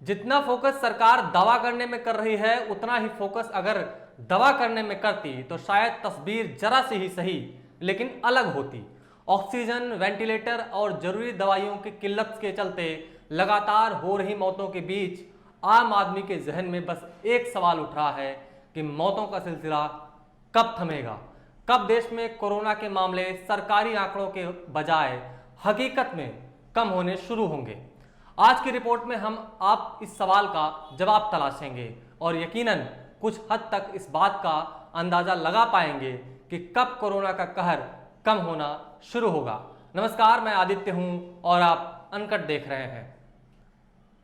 जितना फोकस सरकार दवा करने में कर रही है उतना ही फोकस अगर दवा करने में करती तो शायद तस्वीर जरा सी ही सही लेकिन अलग होती। ऑक्सीजन, वेंटिलेटर और जरूरी दवाइयों की किल्लत के चलते लगातार हो रही मौतों के बीच आम आदमी के जहन में बस एक सवाल उठ रहा है कि मौतों का सिलसिला कब थमेगा, कब देश में कोरोना के मामले सरकारी आंकड़ों के बजाय हकीकत में कम होने शुरू होंगे। आज की रिपोर्ट में हम आप इस सवाल का जवाब तलाशेंगे और यकीनन कुछ हद तक इस बात का अंदाजा लगा पाएंगे कि कब कोरोना का कहर कम होना शुरू होगा। नमस्कार, मैं आदित्य हूं और आप अनकट देख रहे हैं।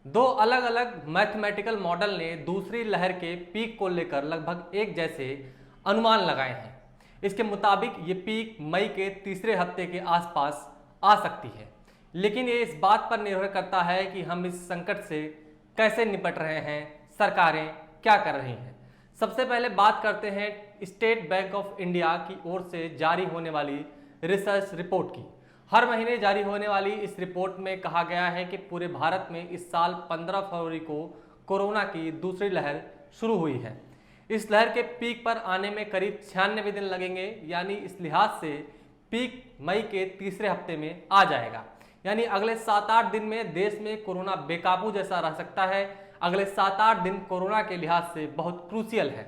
दो अलग अलग मैथमेटिकल मॉडल ने दूसरी लहर के पीक को लेकर लगभग एक जैसे अनुमान लगाए हैं। इसके मुताबिक ये पीक मई के तीसरे हफ्ते के आसपास आ सकती है, लेकिन ये इस बात पर निर्भर करता है कि हम इस संकट से कैसे निपट रहे हैं, सरकारें क्या कर रही हैं। सबसे पहले बात करते हैं स्टेट बैंक ऑफ इंडिया की ओर से जारी होने वाली रिसर्च रिपोर्ट की। हर महीने जारी होने वाली इस रिपोर्ट में कहा गया है कि पूरे भारत में इस साल 15 फरवरी को कोरोना की दूसरी लहर शुरू हुई है। इस लहर के पीक पर आने में करीब 96 दिन लगेंगे, यानी इस लिहाज से पीक मई के तीसरे हफ्ते में आ जाएगा। यानी अगले 7-8 दिन में देश में कोरोना बेकाबू जैसा रह सकता है। अगले 7-8 दिन कोरोना के लिहाज से बहुत क्रूशियल है।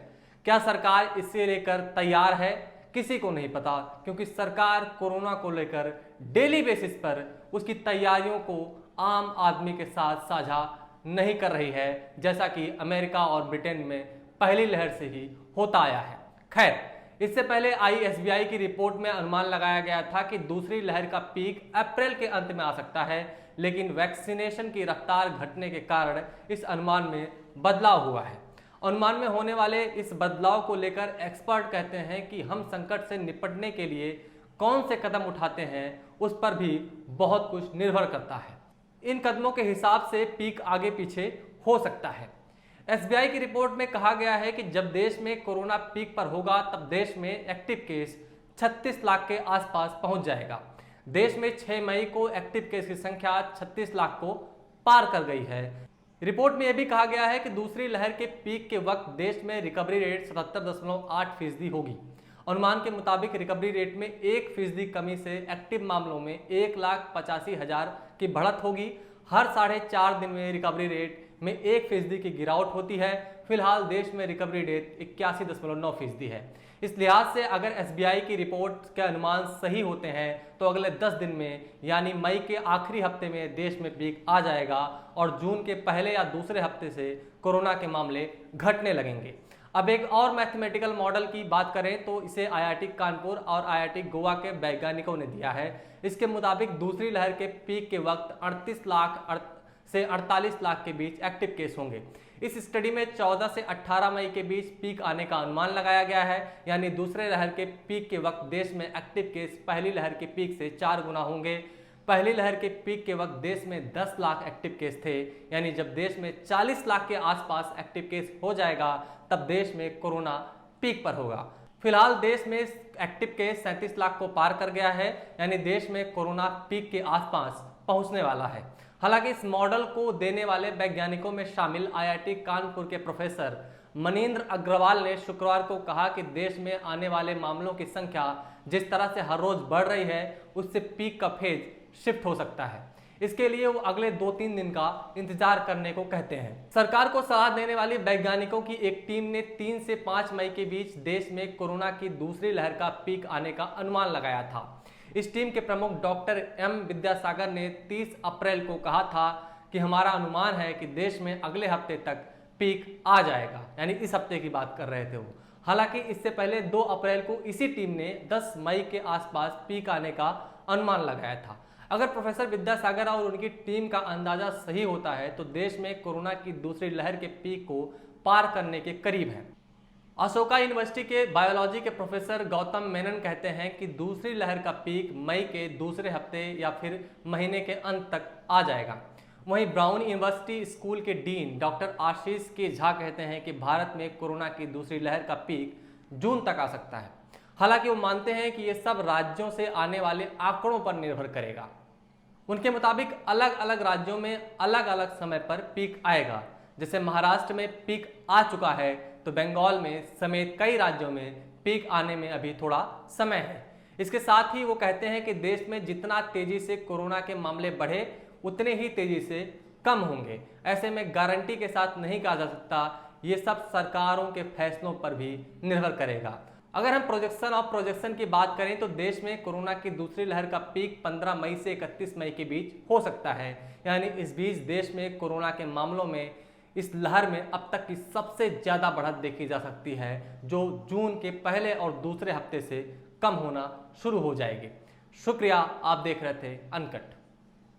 क्या सरकार इसे लेकर तैयार है? किसी को नहीं पता, क्योंकि सरकार कोरोना को लेकर डेली बेसिस पर उसकी तैयारियों को आम आदमी के साथ साझा नहीं कर रही है, जैसा कि अमेरिका और ब्रिटेन में पहली लहर से ही होता आया है। खैर, इससे पहले आई एसबीआई की रिपोर्ट में अनुमान लगाया गया था कि दूसरी लहर का पीक अप्रैल के अंत में आ सकता है, लेकिन वैक्सीनेशन की रफ्तार घटने के कारण इस अनुमान में बदलाव हुआ है। अनुमान में होने वाले इस बदलाव को लेकर एक्सपर्ट कहते हैं कि हम संकट से निपटने के लिए कौन से कदम उठाते हैं उस पर भी बहुत कुछ निर्भर करता है। इन कदमों के हिसाब से पीक आगे पीछे हो सकता है। एसबीआई की रिपोर्ट में कहा गया है कि जब देश में कोरोना पीक पर होगा तब देश में एक्टिव केस 36 लाख के आसपास पहुंच जाएगा। देश में 6 मई को एक्टिव केस की संख्या 36 लाख को पार कर गई है। रिपोर्ट में यह भी कहा गया है कि दूसरी लहर के पीक के वक्त देश में रिकवरी रेट 77.8% होगी। अनुमान के मुताबिक रिकवरी रेट में 1% कमी से एक्टिव मामलों में 1,85,000 की बढ़त होगी। हर 4.5 दिन में रिकवरी रेट में 1% की गिरावट होती है। फिलहाल देश में रिकवरी रेट 81.9% है। इस लिहाज से अगर एसबीआई की रिपोर्ट के अनुमान सही होते हैं तो अगले 10 दिन में यानी मई के आखिरी हफ्ते में देश में पीक आ जाएगा और जून के पहले या दूसरे हफ्ते से कोरोना के मामले घटने लगेंगे। अब एक और मैथमेटिकल मॉडल की बात करें तो इसे आईआईटी कानपुर और आईआईटी गोवा के वैज्ञानिकों ने दिया है। इसके मुताबिक दूसरी लहर के पीक के वक्त 38 लाख से 48 लाख के बीच एक्टिव केस होंगे। इस स्टडी में 14 से 18 मई के बीच पीक आने का अनुमान लगाया गया है, यानी दूसरे लहर के पीक के वक्त देश में एक्टिव केस पहली लहर के पीक से 4 गुना होंगे। पहली लहर के पीक के वक्त देश में 10 लाख एक्टिव केस थे, यानी जब देश में 40 लाख के आसपास एक्टिव केस हो जाएगा तब देश में कोरोना पीक पर होगा। फिलहाल देश में एक्टिव केस 37 लाख को पार कर गया है, यानी देश में कोरोना पीक के आसपास पहुंचने वाला है। हालांकि इस मॉडल को देने वाले वैज्ञानिकों में शामिल आईआईटी कानपुर के प्रोफेसर मनींद्र अग्रवाल ने शुक्रवार को कहा कि देश में आने वाले मामलों की संख्या जिस तरह से हर रोज बढ़ रही है उससे पीक का फेज शिफ्ट हो सकता है। इसके लिए वो अगले 2-3 दिन का इंतजार करने को कहते हैं। सरकार को सलाह देने वाली वैज्ञानिकों की एक टीम ने 3 से 5 मई के बीच देश में कोरोना की दूसरी लहर का पीक आने का अनुमान लगाया था। इस टीम के प्रमुख डॉक्टर एम विद्यासागर ने 30 अप्रैल को कहा था कि हमारा अनुमान है कि देश में अगले हफ्ते तक पीक आ जाएगा, यानी इस हफ्ते की बात कर रहे थे वो। हालांकि इससे पहले 2 अप्रैल को इसी टीम ने 10 मई के आसपास पीक आने का अनुमान लगाया था। अगर प्रोफेसर विद्यासागर और उनकी टीम का अंदाजा सही होता है तो देश में कोरोना की दूसरी लहर के पीक को पार करने के करीब है। अशोका यूनिवर्सिटी के बायोलॉजी के प्रोफेसर गौतम मेनन कहते हैं कि दूसरी लहर का पीक मई के दूसरे हफ्ते या फिर महीने के अंत तक आ जाएगा। वहीं ब्राउन यूनिवर्सिटी स्कूल के डीन डॉक्टर आशीष के झा कहते हैं कि भारत में कोरोना की दूसरी लहर का पीक जून तक आ सकता है। हालांकि वो मानते हैं कि ये सब राज्यों से आने वाले आंकड़ों पर निर्भर करेगा। उनके मुताबिक अलग अलग राज्यों में अलग अलग समय पर पीक आएगा। जैसे महाराष्ट्र में पीक आ चुका है, तो बंगाल में समेत कई राज्यों में पीक आने में अभी थोड़ा समय है। इसके साथ ही वो कहते हैं कि देश में जितना तेजी से कोरोना के मामले बढ़े उतने ही तेजी से कम होंगे। ऐसे में गारंटी के साथ नहीं कहा जा सकता, ये सब सरकारों के फैसलों पर भी निर्भर करेगा। अगर हम प्रोजेक्शन की बात करें तो देश में कोरोना की दूसरी लहर का पीक 15 मई से 31 मई के बीच हो सकता है। यानी इस बीच देश में कोरोना के मामलों में इस लहर में अब तक की सबसे ज्यादा बढ़त देखी जा सकती है, जो जून के पहले और दूसरे हफ्ते से कम होना शुरू हो जाएगी। शुक्रिया, आप देख रहे थे अनकट।